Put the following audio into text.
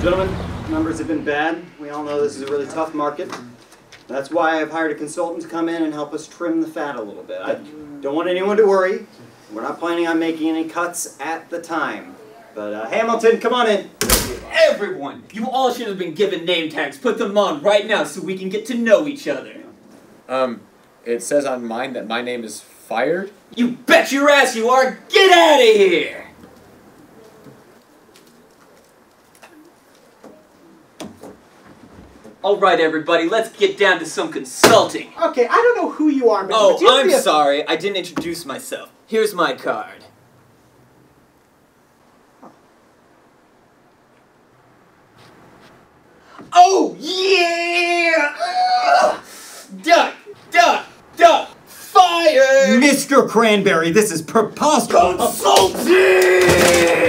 Gentlemen, numbers have been bad. We all know this is a really tough market. That's why I've hired a consultant to come in and help us trim the fat a little bit. I don't want anyone to worry. We're not planning on making any cuts at the time. But Hamilton, come on in. Everyone, you all should have been given name tags. Put them on right now so we can get to know each other. It says on mine that my name is Fired. You bet your ass you are! Get out of here! Alright everybody, let's get down to some consulting. Okay, I don't know who you are, but Oh, would you I'm be a- sorry, I didn't introduce myself. Here's my card. Oh, yeah! Duck! Duck! Duck! Fire! Mr. Cranberry, this is preposterous! Consulting!